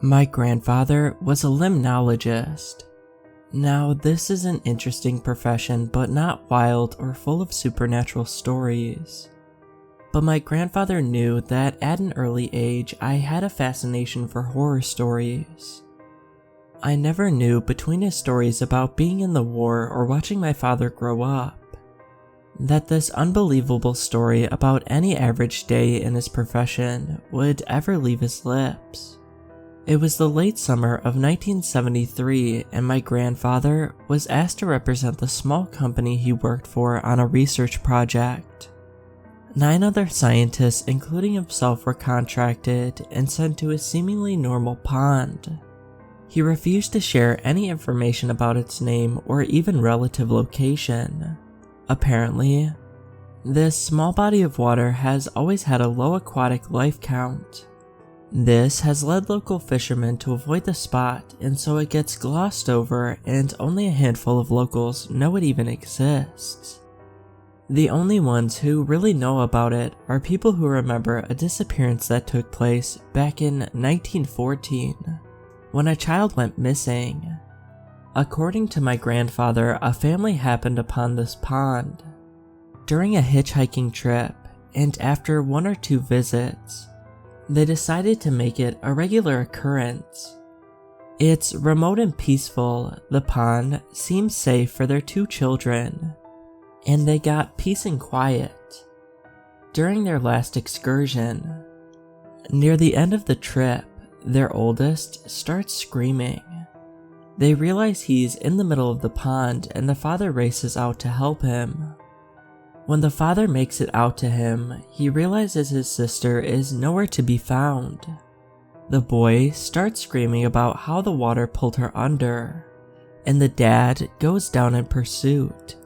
My grandfather was a limnologist. Now, this is an interesting profession, but not wild or full of supernatural stories. But my grandfather knew that at an early age, I had a fascination for horror stories. I never knew between his stories about being in the war or watching my father grow up, that this unbelievable story about any average day in his profession would ever leave his lips. It was the late summer of 1973, and my grandfather was asked to represent the small company he worked for on a research project. 9 other scientists, including himself, were contracted and sent to a seemingly normal pond. He refused to share any information about its name or even relative location. Apparently, this small body of water has always had a low aquatic life count. This has led local fishermen to avoid the spot, and so it gets glossed over and only a handful of locals know it even exists. The only ones who really know about it are people who remember a disappearance that took place back in 1914, when a child went missing. According to my grandfather, a family happened upon this pond during a hitchhiking trip, and after 1 or 2 visits, they decided to make it a regular occurrence. It's remote and peaceful, the pond seems safe for their 2 children, and they got peace and quiet. During their last excursion, near the end of the trip, their oldest starts screaming. They realize he's in the middle of the pond, and the father races out to help him. When the father makes it out to him, he realizes his sister is nowhere to be found. The boy starts screaming about how the water pulled her under, and the dad goes down in pursuit.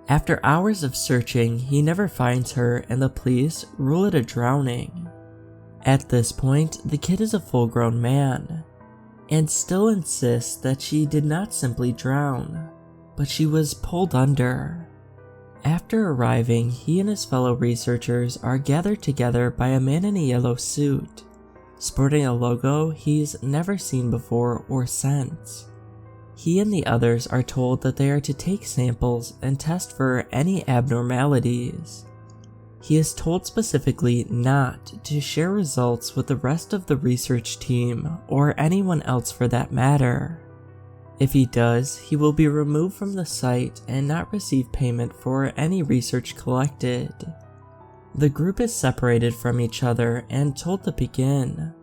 After hours of searching, he never finds her, and the police rule it a drowning. At this point, the kid is a full-grown man, and still insists that she did not simply drown, but she was pulled under. After arriving, he and his fellow researchers are gathered together by a man in a yellow suit, sporting a logo he's never seen before or since. He and the others are told that they are to take samples and test for any abnormalities. He is told specifically not to share results with the rest of the research team or anyone else for that matter. If he does, he will be removed from the site and not receive payment for any research collected. The group is separated from each other and told to begin.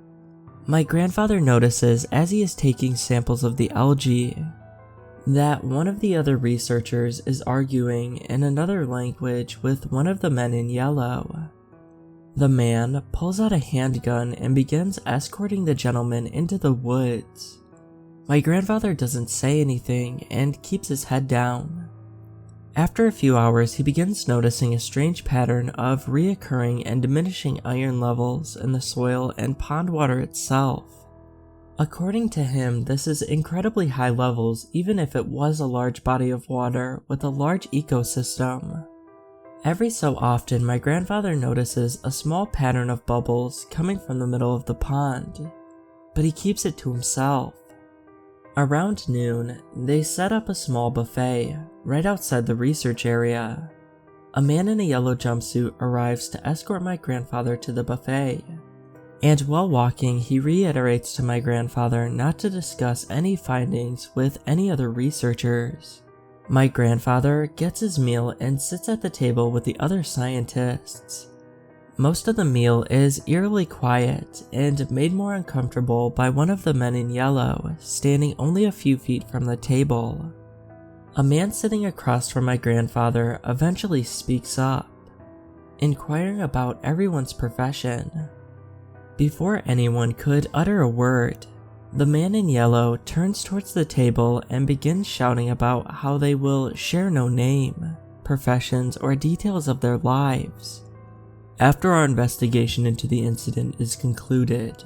My grandfather notices as he is taking samples of the algae that one of the other researchers is arguing in another language with one of the men in yellow. The man pulls out a handgun and begins escorting the gentleman into the woods. My grandfather doesn't say anything and keeps his head down. After a few hours, he begins noticing a strange pattern of reoccurring and diminishing iron levels in the soil and pond water itself. According to him, this is incredibly high levels even if it was a large body of water with a large ecosystem. Every so often, my grandfather notices a small pattern of bubbles coming from the middle of the pond, but he keeps it to himself. Around noon, they set up a small buffet right outside the research area. A man in a yellow jumpsuit arrives to escort my grandfather to the buffet, and while walking, he reiterates to my grandfather not to discuss any findings with any other researchers. My grandfather gets his meal and sits at the table with the other scientists. Most of the meal is eerily quiet and made more uncomfortable by one of the men in yellow standing only a few feet from the table. A man sitting across from my grandfather eventually speaks up, inquiring about everyone's profession. Before anyone could utter a word, the man in yellow turns towards the table and begins shouting about how they will share no name, professions, or details of their lives. After our investigation into the incident is concluded,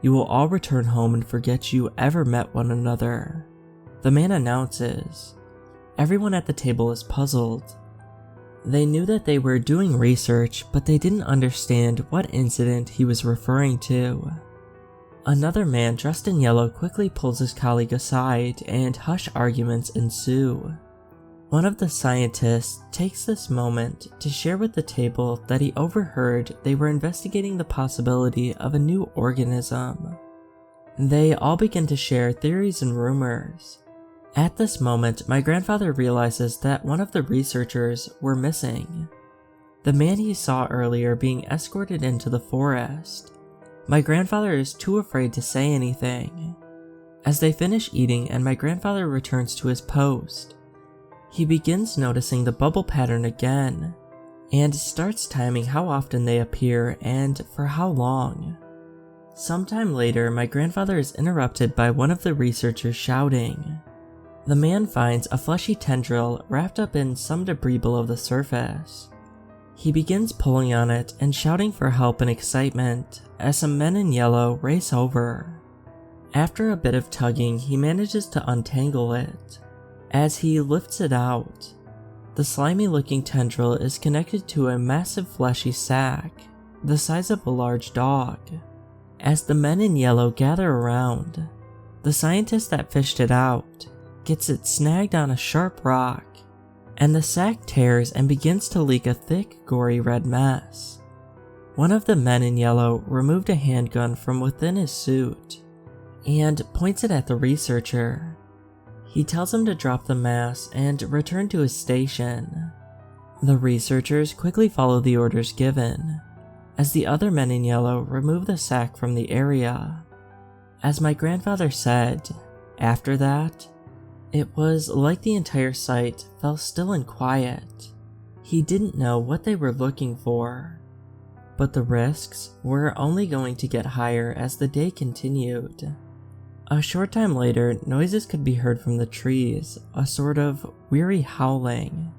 you will all return home and forget you ever met one another, the man announces. Everyone at the table is puzzled. They knew that they were doing research, but they didn't understand what incident he was referring to. Another man dressed in yellow quickly pulls his colleague aside and hush arguments ensue. One of the scientists takes this moment to share with the table that he overheard they were investigating the possibility of a new organism. They all begin to share theories and rumors. At this moment, my grandfather realizes that one of the researchers were missing. The man he saw earlier being escorted into the forest. My grandfather is too afraid to say anything. As they finish eating and my grandfather returns to his post, he begins noticing the bubble pattern again, and starts timing how often they appear and for how long. Sometime later, my grandfather is interrupted by one of the researchers shouting. The man finds a fleshy tendril wrapped up in some debris below the surface. He begins pulling on it and shouting for help and excitement as some men in yellow race over. After a bit of tugging, he manages to untangle it. As he lifts it out, the slimy-looking tendril is connected to a massive fleshy sac, the size of a large dog. As the men in yellow gather around, the scientist that fished it out gets it snagged on a sharp rock, and the sac tears and begins to leak a thick, gory red mess. One of the men in yellow removed a handgun from within his suit and points it at the researcher. He tells him to drop the mass and return to his station. The researchers quickly follow the orders given, as the other men in yellow remove the sack from the area. As my grandfather said, after that, it was like the entire site fell still and quiet. He didn't know what they were looking for, but the risks were only going to get higher as the day continued. A short time later, noises could be heard from the trees, a sort of weary howling,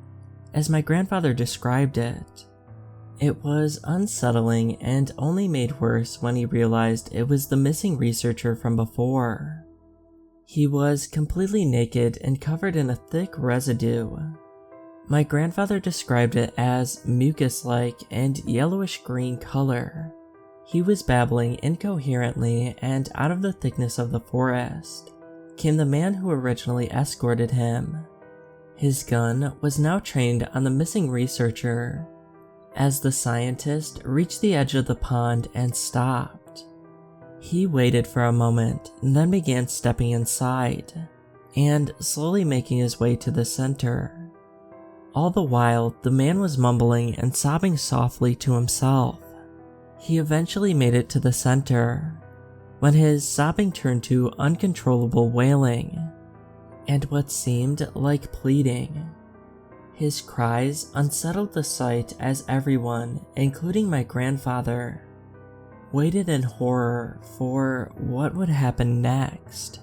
as my grandfather described it. It was unsettling and only made worse when he realized it was the missing researcher from before. He was completely naked and covered in a thick residue. My grandfather described it as mucus-like and yellowish-green color. He was babbling incoherently, and out of the thickness of the forest came the man who originally escorted him. His gun was now trained on the missing researcher. As the scientist reached the edge of the pond and stopped, he waited for a moment and then began stepping inside and slowly making his way to the center. All the while, the man was mumbling and sobbing softly to himself. He eventually made it to the center, when his sobbing turned to uncontrollable wailing, and what seemed like pleading. His cries unsettled the sight as everyone, including my grandfather, waited in horror for what would happen next.